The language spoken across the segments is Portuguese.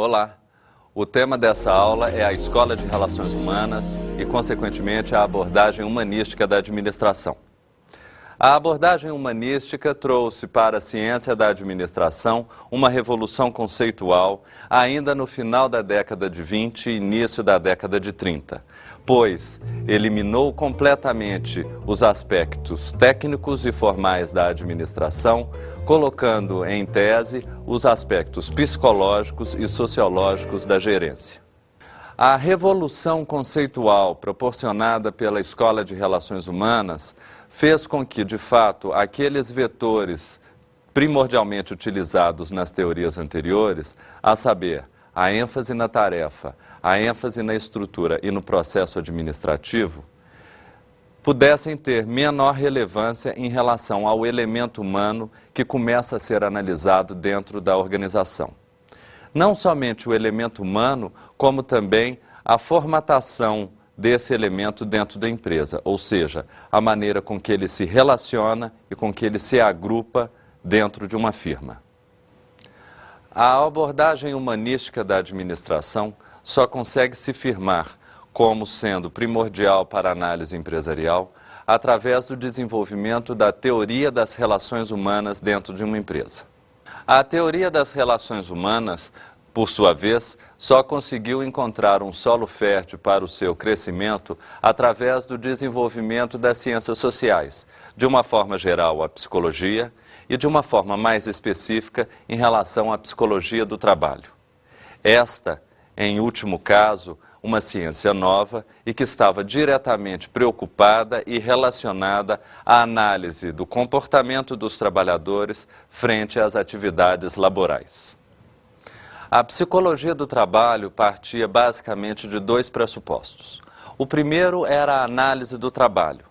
Olá! O tema dessa aula é a Escola de Relações Humanas e, consequentemente, a abordagem humanística da administração. A abordagem humanística trouxe para a ciência da administração uma revolução conceitual ainda no final da década de 20 e início da década de 30, pois eliminou completamente os aspectos técnicos e formais da administração, colocando em tese os aspectos psicológicos e sociológicos da gerência. A revolução conceitual proporcionada pela Escola de Relações Humanas fez com que, de fato, aqueles vetores primordialmente utilizados nas teorias anteriores, a saber, a ênfase na tarefa, a ênfase na estrutura e no processo administrativo, pudessem ter menor relevância em relação ao elemento humano que começa a ser analisado dentro da organização. Não somente o elemento humano, como também a formatação desse elemento dentro da empresa, ou seja, a maneira com que ele se relaciona e com que ele se agrupa dentro de uma firma. A abordagem humanística da administração só consegue se firmar como sendo primordial para a análise empresarial através do desenvolvimento da teoria das relações humanas dentro de uma empresa. A teoria das relações humanas, por sua vez, só conseguiu encontrar um solo fértil para o seu crescimento através do desenvolvimento das ciências sociais, de uma forma geral a psicologia e de uma forma mais específica em relação à psicologia do trabalho. Esta, em último caso, uma ciência nova e que estava diretamente preocupada e relacionada à análise do comportamento dos trabalhadores frente às atividades laborais. A psicologia do trabalho partia basicamente de dois pressupostos. O primeiro era a análise do trabalho.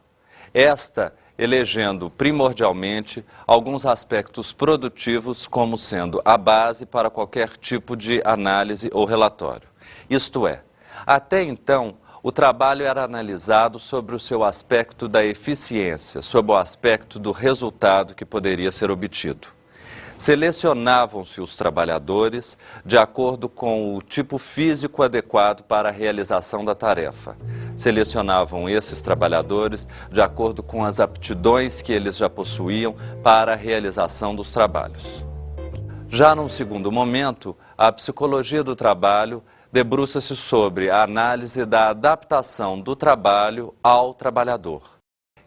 Esta elegendo primordialmente alguns aspectos produtivos como sendo a base para qualquer tipo de análise ou relatório. Isto é, até então, o trabalho era analisado sobre o seu aspecto da eficiência, sobre o aspecto do resultado que poderia ser obtido. Selecionavam-se os trabalhadores de acordo com o tipo físico adequado para a realização da tarefa. Selecionavam esses trabalhadores de acordo com as aptidões que eles já possuíam para a realização dos trabalhos. Já num segundo momento, a psicologia do trabalho debruça-se sobre a análise da adaptação do trabalho ao trabalhador.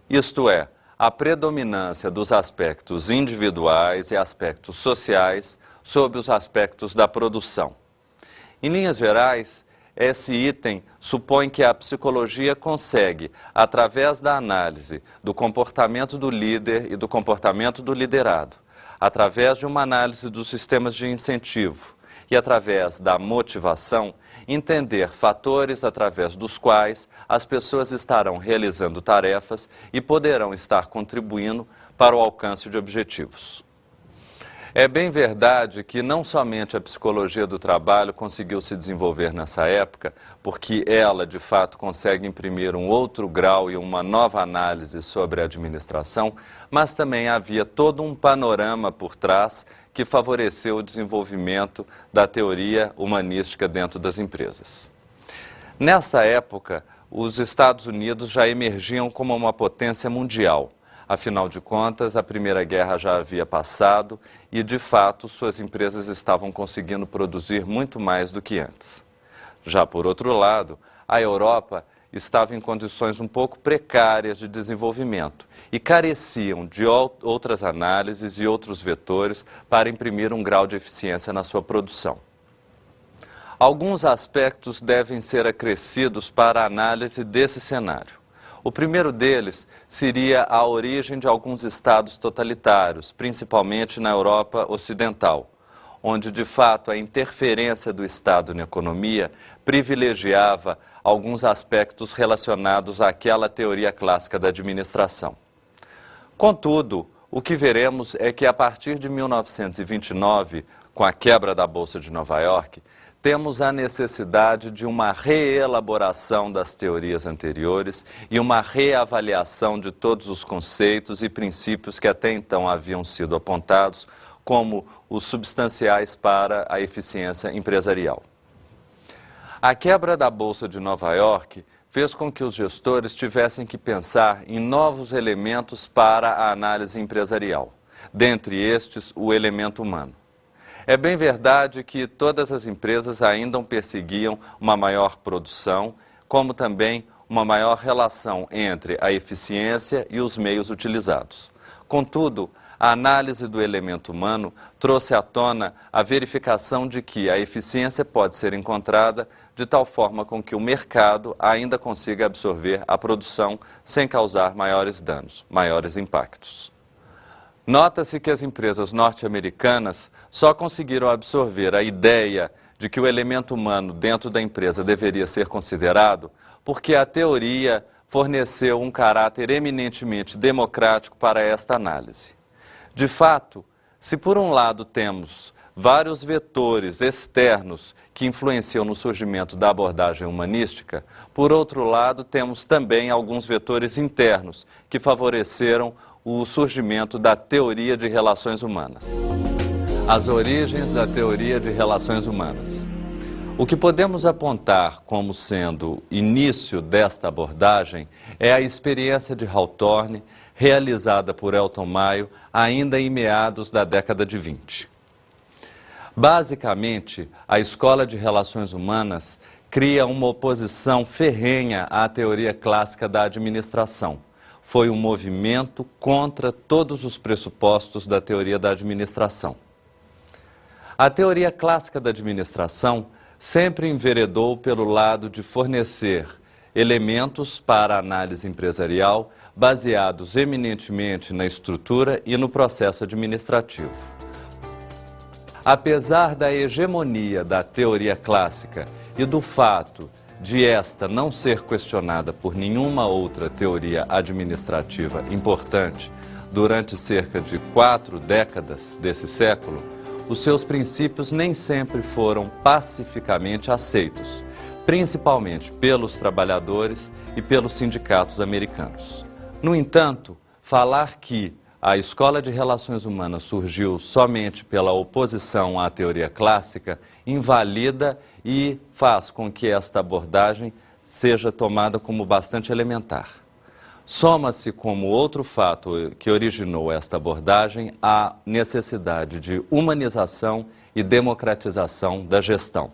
Isto é, a predominância dos aspectos individuais e aspectos sociais sobre os aspectos da produção. Em linhas gerais, esse item supõe que a psicologia consegue, através da análise do comportamento do líder e do comportamento do liderado, através de uma análise dos sistemas de incentivo e através da motivação, entender fatores através dos quais as pessoas estarão realizando tarefas e poderão estar contribuindo para o alcance de objetivos. É bem verdade que não somente a psicologia do trabalho conseguiu se desenvolver nessa época, porque ela, de fato, consegue imprimir um outro grau e uma nova análise sobre a administração, mas também havia todo um panorama por trás que favoreceu o desenvolvimento da teoria humanística dentro das empresas. Nesta época, os Estados Unidos já emergiam como uma potência mundial. Afinal de contas, a Primeira Guerra já havia passado e, de fato, suas empresas estavam conseguindo produzir muito mais do que antes. Já por outro lado, a Europa estava em condições um pouco precárias de desenvolvimento e careciam de outras análises e outros vetores para imprimir um grau de eficiência na sua produção. Alguns aspectos devem ser acrescidos para a análise desse cenário. O primeiro deles seria a origem de alguns estados totalitários, principalmente na Europa Ocidental, onde, de fato, a interferência do Estado na economia privilegiava alguns aspectos relacionados àquela teoria clássica da administração. Contudo, o que veremos é que, a partir de 1929, com a quebra da Bolsa de Nova York, temos a necessidade de uma reelaboração das teorias anteriores e uma reavaliação de todos os conceitos e princípios que até então haviam sido apontados como os substanciais para a eficiência empresarial. A quebra da Bolsa de Nova York fez com que os gestores tivessem que pensar em novos elementos para a análise empresarial, dentre estes o elemento humano. É bem verdade que todas as empresas ainda perseguiam uma maior produção, como também uma maior relação entre a eficiência e os meios utilizados. Contudo, a análise do elemento humano trouxe à tona a verificação de que a eficiência pode ser encontrada de tal forma com que o mercado ainda consiga absorver a produção sem causar maiores danos, maiores impactos. Nota-se que as empresas norte-americanas só conseguiram absorver a ideia de que o elemento humano dentro da empresa deveria ser considerado porque a teoria forneceu um caráter eminentemente democrático para esta análise. De fato, se por um lado temos vários vetores externos que influenciam no surgimento da abordagem humanística, por outro lado temos também alguns vetores internos que favoreceram o surgimento da teoria de relações humanas. As origens da teoria de relações humanas. O que podemos apontar como sendo início desta abordagem é a experiência de Hawthorne, realizada por Elton Mayo ainda em meados da década de 20. Basicamente, a Escola de Relações Humanas cria uma oposição ferrenha à teoria clássica da administração. Foi um movimento contra todos os pressupostos da teoria da administração. A teoria clássica da administração sempre enveredou pelo lado de fornecer elementos para a análise empresarial baseados eminentemente na estrutura e no processo administrativo. Apesar da hegemonia da teoria clássica e do fato de esta não ser questionada por nenhuma outra teoria administrativa importante durante cerca de 4 décadas desse século, os seus princípios nem sempre foram pacificamente aceitos, principalmente pelos trabalhadores e pelos sindicatos americanos. No entanto, falar que a Escola de Relações Humanas surgiu somente pela oposição à teoria clássica invalida e faz com que esta abordagem seja tomada como bastante elementar. Soma-se como outro fato que originou esta abordagem a necessidade de humanização e democratização da gestão.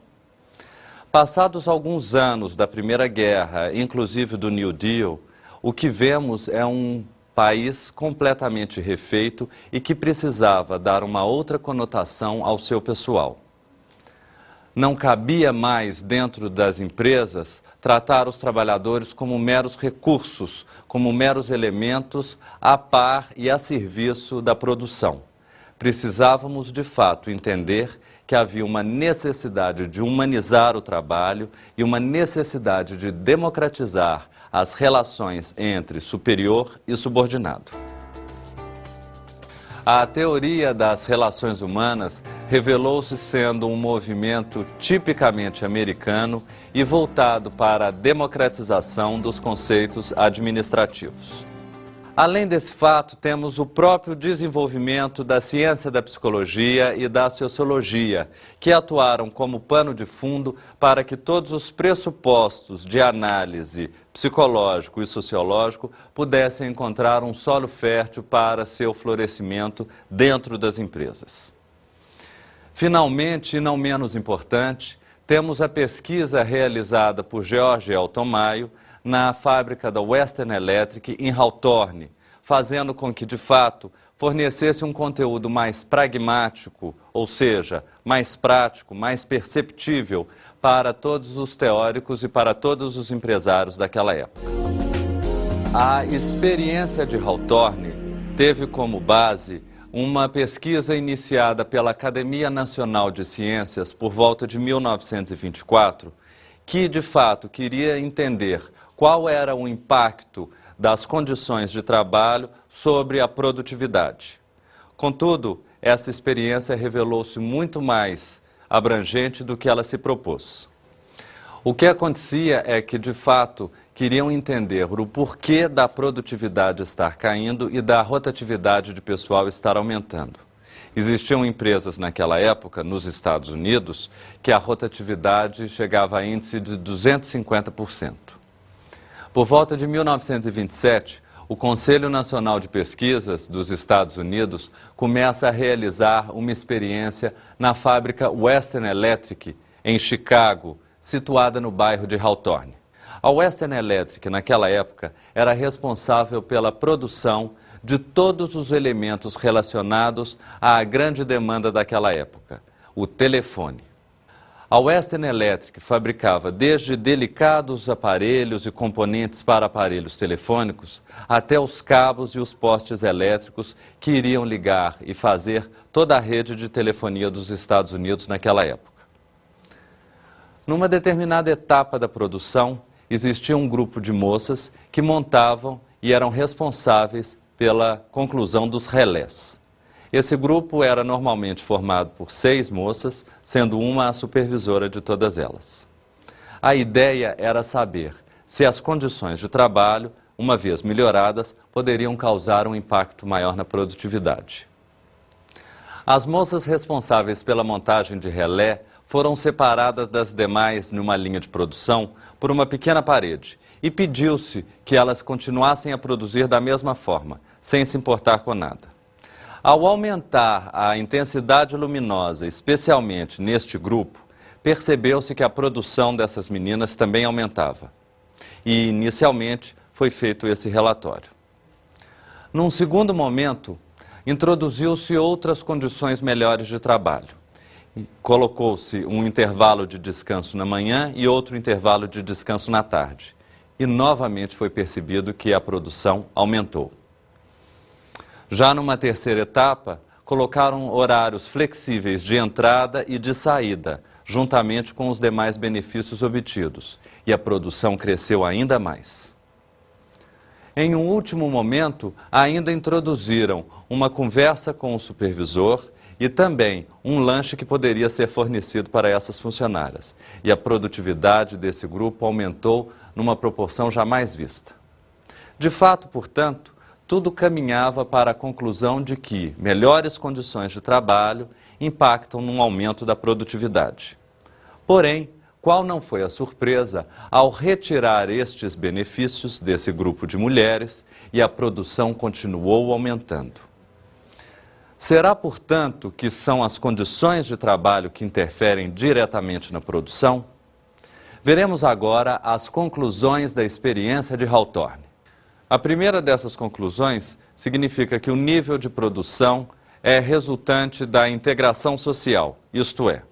Passados alguns anos da Primeira Guerra, inclusive do New Deal, o que vemos é um país completamente refeito e que precisava dar uma outra conotação ao seu pessoal. Não cabia mais dentro das empresas tratar os trabalhadores como meros recursos, como meros elementos a par e a serviço da produção. Precisávamos, de fato, entender que havia uma necessidade de humanizar o trabalho e uma necessidade de democratizar as relações entre superior e subordinado. A teoria das relações humanas revelou-se sendo um movimento tipicamente americano e voltado para a democratização dos conceitos administrativos. Além desse fato, temos o próprio desenvolvimento da ciência da psicologia e da sociologia, que atuaram como pano de fundo para que todos os pressupostos de análise psicológico e sociológico pudessem encontrar um solo fértil para seu florescimento dentro das empresas. Finalmente, e não menos importante, temos a pesquisa realizada por George Elton Mayo na fábrica da Western Electric em Hawthorne, fazendo com que, de fato, fornecesse um conteúdo mais pragmático, ou seja, mais prático, mais perceptível para todos os teóricos e para todos os empresários daquela época. A experiência de Hawthorne teve como base uma pesquisa iniciada pela Academia Nacional de Ciências por volta de 1924, que, de fato, queria entender qual era o impacto das condições de trabalho sobre a produtividade. Contudo, essa experiência revelou-se muito mais abrangente do que ela se propôs. O que acontecia é que, de fato, queriam entender o porquê da produtividade estar caindo e da rotatividade de pessoal estar aumentando. Existiam empresas naquela época, nos Estados Unidos, que a rotatividade chegava a índice de 250%. Por volta de 1927, o Conselho Nacional de Pesquisas dos Estados Unidos começa a realizar uma experiência na fábrica Western Electric, em Chicago, situada no bairro de Hawthorne. A Western Electric, naquela época, era responsável pela produção de todos os elementos relacionados à grande demanda daquela época, o telefone. A Western Electric fabricava desde delicados aparelhos e componentes para aparelhos telefônicos até os cabos e os postes elétricos que iriam ligar e fazer toda a rede de telefonia dos Estados Unidos naquela época. Numa determinada etapa da produção, existia um grupo de moças que montavam e eram responsáveis pela conclusão dos relés. Esse grupo era normalmente formado por 6 moças, sendo uma a supervisora de todas elas. A ideia era saber se as condições de trabalho, uma vez melhoradas, poderiam causar um impacto maior na produtividade. As moças responsáveis pela montagem de relé foram separadas das demais numa linha de produção por uma pequena parede e pediu-se que elas continuassem a produzir da mesma forma, sem se importar com nada. Ao aumentar a intensidade luminosa, especialmente neste grupo, percebeu-se que a produção dessas meninas também aumentava. E, inicialmente, foi feito esse relatório. Num segundo momento, introduziu-se outras condições melhores de trabalho. Colocou-se um intervalo de descanso na manhã e outro intervalo de descanso na tarde. E novamente foi percebido que a produção aumentou. Já numa terceira etapa, colocaram horários flexíveis de entrada e de saída, juntamente com os demais benefícios obtidos, e a produção cresceu ainda mais. Em um último momento, ainda introduziram uma conversa com o supervisor e também um lanche que poderia ser fornecido para essas funcionárias, e a produtividade desse grupo aumentou numa proporção jamais vista. De fato, portanto, tudo caminhava para a conclusão de que melhores condições de trabalho impactam num aumento da produtividade. Porém, qual não foi a surpresa ao retirar estes benefícios desse grupo de mulheres e a produção continuou aumentando? Será, portanto, que são as condições de trabalho que interferem diretamente na produção? Veremos agora as conclusões da experiência de Hawthorne. A primeira dessas conclusões significa que o nível de produção é resultante da integração social, isto é,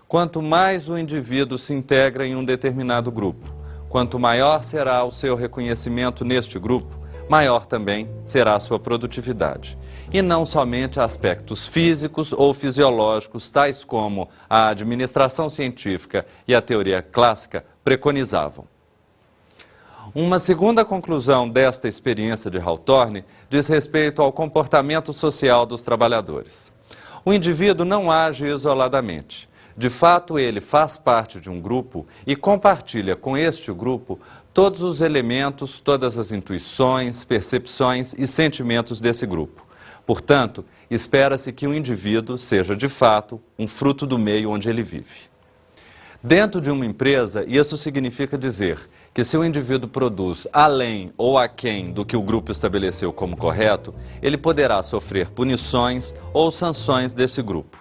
quanto mais o indivíduo se integra em um determinado grupo, quanto maior será o seu reconhecimento neste grupo, maior também será a sua produtividade. E não somente aspectos físicos ou fisiológicos, tais como a administração científica e a teoria clássica preconizavam. Uma segunda conclusão desta experiência de Hawthorne diz respeito ao comportamento social dos trabalhadores. O indivíduo não age isoladamente. De fato, ele faz parte de um grupo e compartilha com este grupo todos os elementos, todas as intuições, percepções e sentimentos desse grupo. Portanto, espera-se que o indivíduo seja, de fato, um fruto do meio onde ele vive. Dentro de uma empresa, isso significa dizer que se o indivíduo produz além ou aquém do que o grupo estabeleceu como correto, ele poderá sofrer punições ou sanções desse grupo.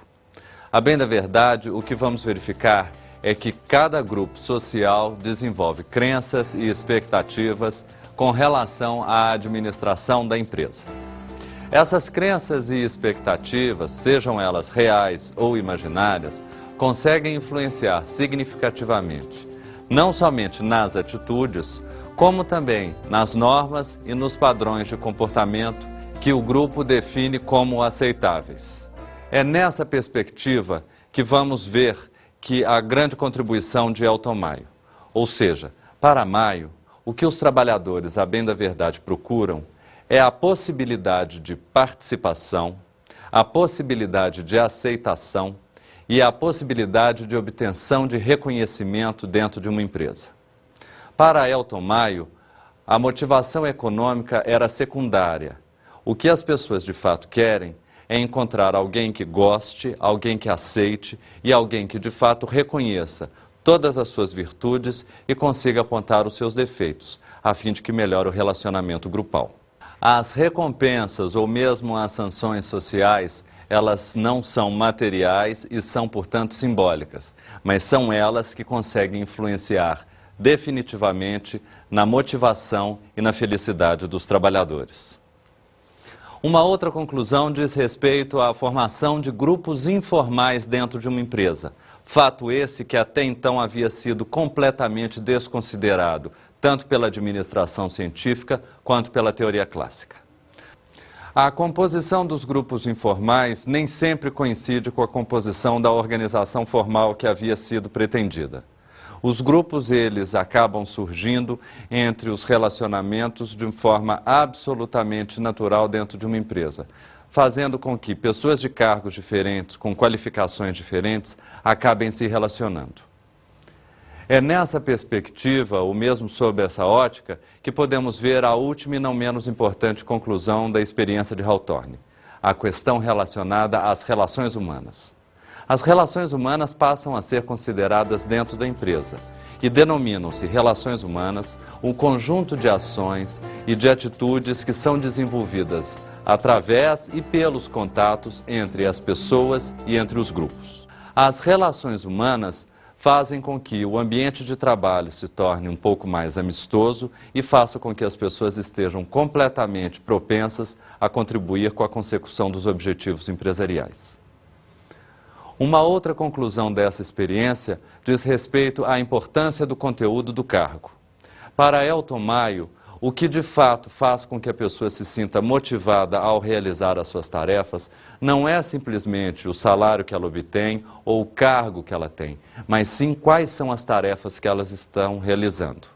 A bem da verdade, o que vamos verificar é que cada grupo social desenvolve crenças e expectativas com relação à administração da empresa. Essas crenças e expectativas, sejam elas reais ou imaginárias, conseguem influenciar significativamente, não somente nas atitudes, como também nas normas e nos padrões de comportamento que o grupo define como aceitáveis. É nessa perspectiva que vamos ver que a grande contribuição de Elton Maio, ou seja, para Maio, o que os trabalhadores, a bem da verdade, procuram é a possibilidade de participação, a possibilidade de aceitação e a possibilidade de obtenção de reconhecimento dentro de uma empresa. Para Elton Maio, a motivação econômica era secundária. O que as pessoas de fato querem é encontrar alguém que goste, alguém que aceite e alguém que de fato reconheça todas as suas virtudes e consiga apontar os seus defeitos, a fim de que melhore o relacionamento grupal. As recompensas ou mesmo as sanções sociais, elas não são materiais e são, portanto, simbólicas, mas são elas que conseguem influenciar definitivamente na motivação e na felicidade dos trabalhadores. Uma outra conclusão diz respeito à formação de grupos informais dentro de uma empresa. Fato esse que até então havia sido completamente desconsiderado, tanto pela administração científica quanto pela teoria clássica. A composição dos grupos informais nem sempre coincide com a composição da organização formal que havia sido pretendida. Os grupos, eles acabam surgindo entre os relacionamentos de forma absolutamente natural dentro de uma empresa, fazendo com que pessoas de cargos diferentes, com qualificações diferentes, acabem se relacionando. É nessa perspectiva, ou mesmo sob essa ótica, que podemos ver a última e não menos importante conclusão da experiência de Hawthorne, a questão relacionada às relações humanas. As relações humanas passam a ser consideradas dentro da empresa e denominam-se relações humanas um conjunto de ações e de atitudes que são desenvolvidas através e pelos contatos entre as pessoas e entre os grupos. As relações humanas fazem com que o ambiente de trabalho se torne um pouco mais amistoso e faça com que as pessoas estejam completamente propensas a contribuir com a consecução dos objetivos empresariais. Uma outra conclusão dessa experiência diz respeito à importância do conteúdo do cargo. Para Elton Mayo, o que de fato faz com que a pessoa se sinta motivada ao realizar as suas tarefas não é simplesmente o salário que ela obtém ou o cargo que ela tem, mas sim quais são as tarefas que elas estão realizando.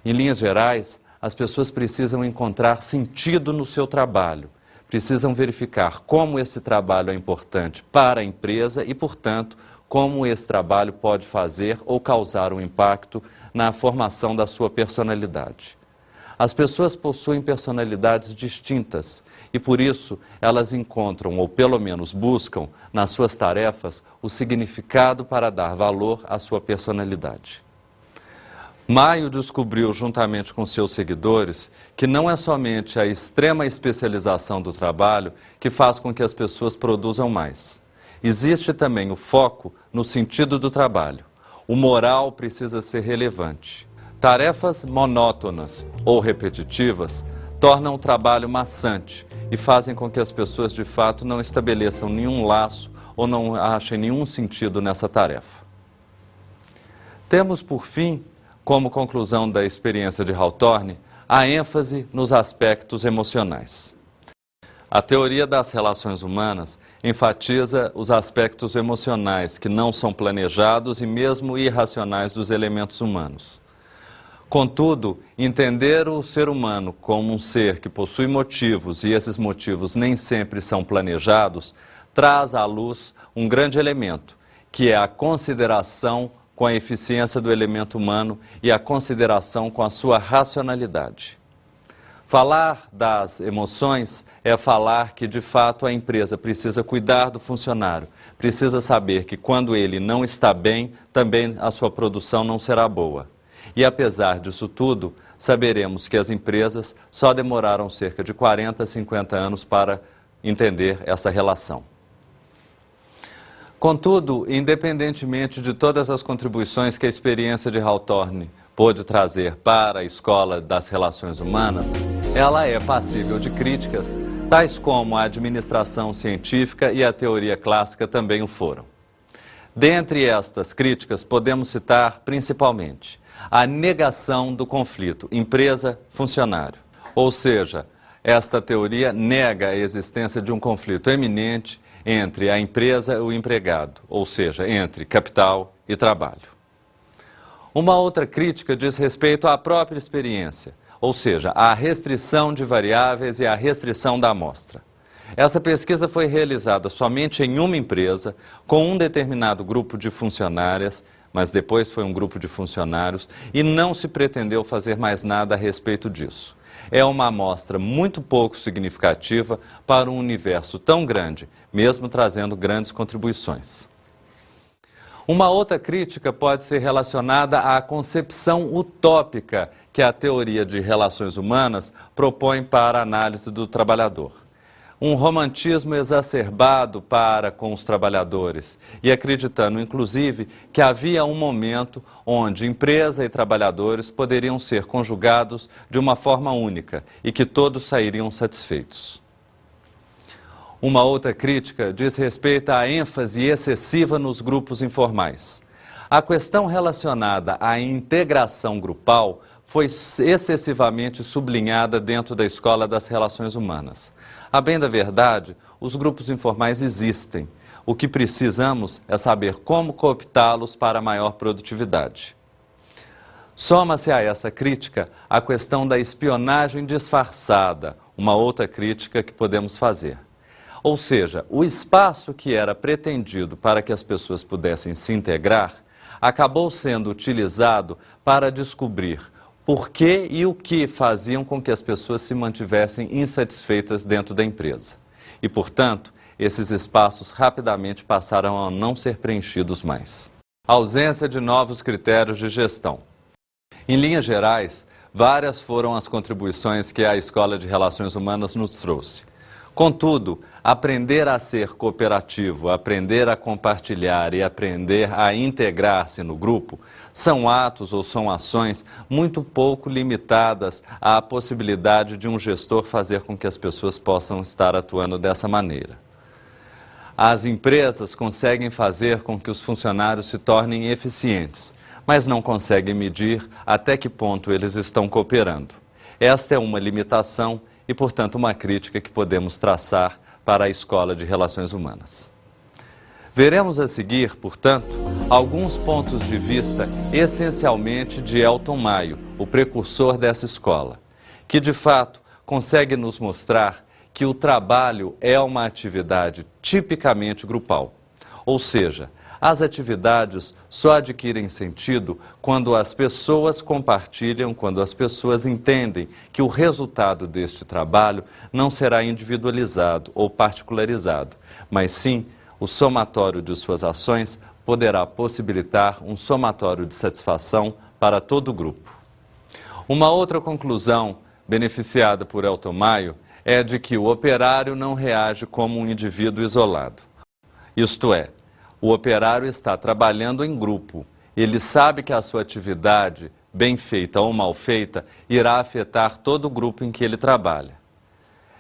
Em linhas gerais, as pessoas precisam encontrar sentido no seu trabalho, precisam verificar como esse trabalho é importante para a empresa e, portanto, como esse trabalho pode fazer ou causar um impacto na formação da sua personalidade. As pessoas possuem personalidades distintas e, por isso, elas encontram, ou pelo menos buscam, nas suas tarefas, o significado para dar valor à sua personalidade. Mayo descobriu, juntamente com seus seguidores, que não é somente a extrema especialização do trabalho que faz com que as pessoas produzam mais. Existe também o foco no sentido do trabalho. O moral precisa ser relevante. Tarefas monótonas ou repetitivas tornam o trabalho maçante e fazem com que as pessoas, de fato, não estabeleçam nenhum laço ou não achem nenhum sentido nessa tarefa. Temos, por fim, como conclusão da experiência de Hawthorne, a ênfase nos aspectos emocionais. A teoria das relações humanas enfatiza os aspectos emocionais que não são planejados e mesmo irracionais dos elementos humanos. Contudo, entender o ser humano como um ser que possui motivos e esses motivos nem sempre são planejados, traz à luz um grande elemento, que é a consideração com a eficiência do elemento humano e a consideração com a sua racionalidade. Falar das emoções é falar que, de fato, a empresa precisa cuidar do funcionário, precisa saber que quando ele não está bem, também a sua produção não será boa. E apesar disso tudo, saberemos que as empresas só demoraram cerca de 40 a 50 anos para entender essa relação. Contudo, independentemente de todas as contribuições que a experiência de Hawthorne pôde trazer para a escola das relações humanas, ela é passível de críticas, tais como a administração científica e a teoria clássica também o foram. Dentre estas críticas, podemos citar principalmente a negação do conflito empresa-funcionário, ou seja, esta teoria nega a existência de um conflito eminente entre a empresa e o empregado, ou seja, entre capital e trabalho. Uma outra crítica diz respeito à própria experiência, ou seja, à restrição de variáveis e à restrição da amostra. Essa pesquisa foi realizada somente em uma empresa, com um determinado grupo de funcionárias, mas depois foi um grupo de funcionários, e não se pretendeu fazer mais nada a respeito disso. é uma amostra muito pouco significativa para um universo tão grande, mesmo trazendo grandes contribuições. Uma outra crítica pode ser relacionada à concepção utópica que a teoria de relações humanas propõe para a análise do trabalhador. Um romantismo exacerbado para com os trabalhadores e acreditando, inclusive, que havia um momento onde empresa e trabalhadores poderiam ser conjugados de uma forma única e que todos sairiam satisfeitos. Uma outra crítica diz respeito à ênfase excessiva nos grupos informais. A questão relacionada à integração grupal foi excessivamente sublinhada dentro da Escola das Relações Humanas. A bem da verdade, os grupos informais existem. O que precisamos é saber como cooptá-los para maior produtividade. Soma-se a essa crítica a questão da espionagem disfarçada, uma outra crítica que podemos fazer. Ou seja, o espaço que era pretendido para que as pessoas pudessem se integrar acabou sendo utilizado para descobrir por que e o que faziam com que as pessoas se mantivessem insatisfeitas dentro da empresa. E, portanto, esses espaços rapidamente passaram a não ser preenchidos mais. A ausência de novos critérios de gestão. Em linhas gerais, várias foram as contribuições que a Escola de Relações Humanas nos trouxe. Contudo, aprender a ser cooperativo, aprender a compartilhar e aprender a integrar-se no grupo são atos ou são ações muito pouco limitadas à possibilidade de um gestor fazer com que as pessoas possam estar atuando dessa maneira. As empresas conseguem fazer com que os funcionários se tornem eficientes, mas não conseguem medir até que ponto eles estão cooperando. Esta é uma limitação e, portanto, uma crítica que podemos traçar para a Escola de Relações Humanas. Veremos a seguir, portanto, alguns pontos de vista essencialmente de Elton Maio, o precursor dessa escola, que de fato consegue nos mostrar que o trabalho é uma atividade tipicamente grupal, ou seja, as atividades só adquirem sentido quando as pessoas compartilham, quando as pessoas entendem que o resultado deste trabalho não será individualizado ou particularizado, mas sim o somatório de suas ações poderá possibilitar um somatório de satisfação para todo o grupo. Uma outra conclusão beneficiada por Elton Maio é de que o operário não reage como um indivíduo isolado. Isto é, o operário está trabalhando em grupo. Ele sabe que a sua atividade, bem feita ou mal feita, irá afetar todo o grupo em que ele trabalha.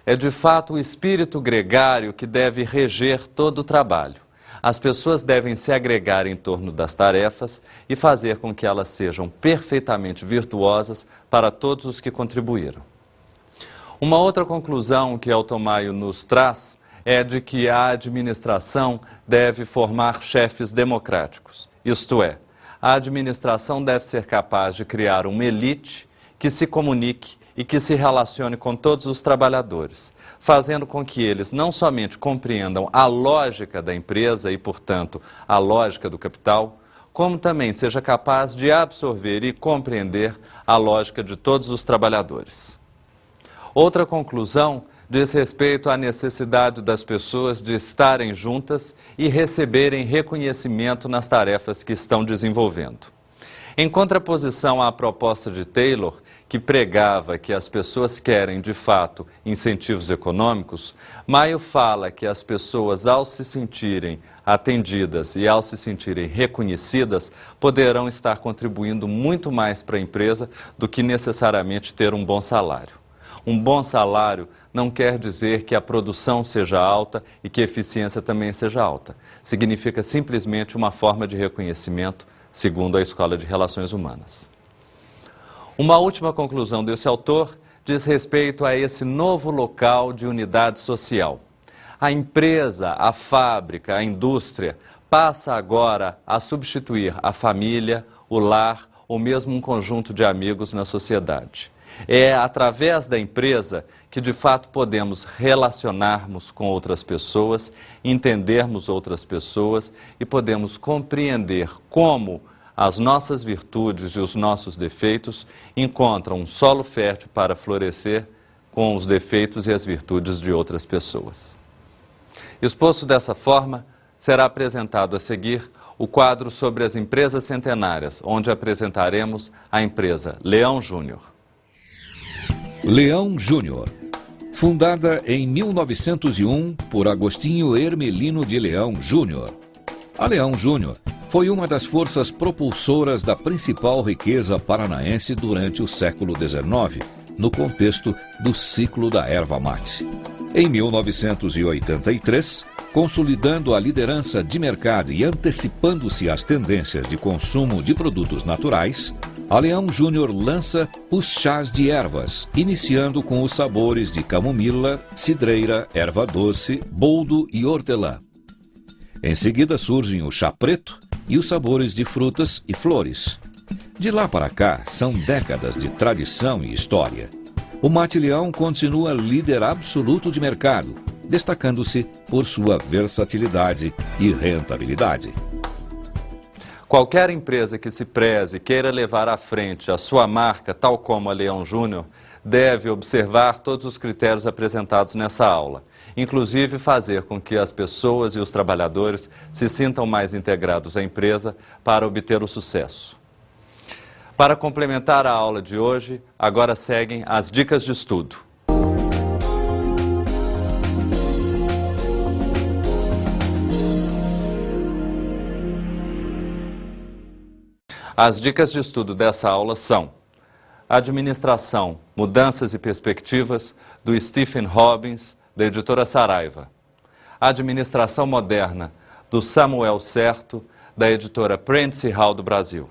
É de fato o espírito gregário que deve reger todo o trabalho. As pessoas devem se agregar em torno das tarefas e fazer com que elas sejam perfeitamente virtuosas para todos os que contribuíram. Uma outra conclusão que Elton Maio nos traz é de que a administração deve formar chefes democráticos. Isto é, a administração deve ser capaz de criar uma elite que se comunique e que se relacione com todos os trabalhadores, fazendo com que eles não somente compreendam a lógica da empresa e, portanto, a lógica do capital, como também seja capaz de absorver e compreender a lógica de todos os trabalhadores. Outra conclusão diz respeito à necessidade das pessoas de estarem juntas e receberem reconhecimento nas tarefas que estão desenvolvendo. Em contraposição à proposta de Taylor, que pregava que as pessoas querem, de fato, incentivos econômicos, Maio fala que as pessoas, ao se sentirem atendidas e ao se sentirem reconhecidas, poderão estar contribuindo muito mais para a empresa do que necessariamente ter um bom salário. Um bom salário não quer dizer que a produção seja alta e que a eficiência também seja alta. Significa simplesmente uma forma de reconhecimento, segundo a Escola de Relações Humanas. Uma última conclusão desse autor diz respeito a esse novo local de unidade social. A empresa, a fábrica, a indústria passa agora a substituir a família, o lar ou mesmo um conjunto de amigos na sociedade. É através da empresa que de fato podemos relacionarmos com outras pessoas, entendermos outras pessoas e podemos compreender como as nossas virtudes e os nossos defeitos encontram um solo fértil para florescer com os defeitos e as virtudes de outras pessoas. Exposto dessa forma, será apresentado a seguir o quadro sobre as empresas centenárias, onde apresentaremos a empresa Leão Júnior. Leão Júnior. Fundada em 1901 por Agostinho Hermelino de Leão Júnior. A Leão Júnior foi uma das forças propulsoras da principal riqueza paranaense durante o século XIX, no contexto do ciclo da erva mate. Em 1983, consolidando a liderança de mercado e antecipando-se às tendências de consumo de produtos naturais, a Leão Júnior lança os chás de ervas, iniciando com os sabores de camomila, cidreira, erva doce, boldo e hortelã. Em seguida surgem o chá preto e os sabores de frutas e flores. De lá para cá, são décadas de tradição e história. O Mate Leão continua líder absoluto de mercado, destacando-se por sua versatilidade e rentabilidade. Qualquer empresa que se preze e queira levar à frente a sua marca, tal como a Leão Júnior, deve observar todos os critérios apresentados nessa aula, inclusive fazer com que as pessoas e os trabalhadores se sintam mais integrados à empresa para obter o sucesso. Para complementar a aula de hoje, agora seguem as dicas de estudo. As dicas de estudo dessa aula são: Administração, Mudanças e Perspectivas, do Stephen Robbins, da editora Saraiva. Administração Moderna, do Samuel Certo, da editora Prentice Hall do Brasil.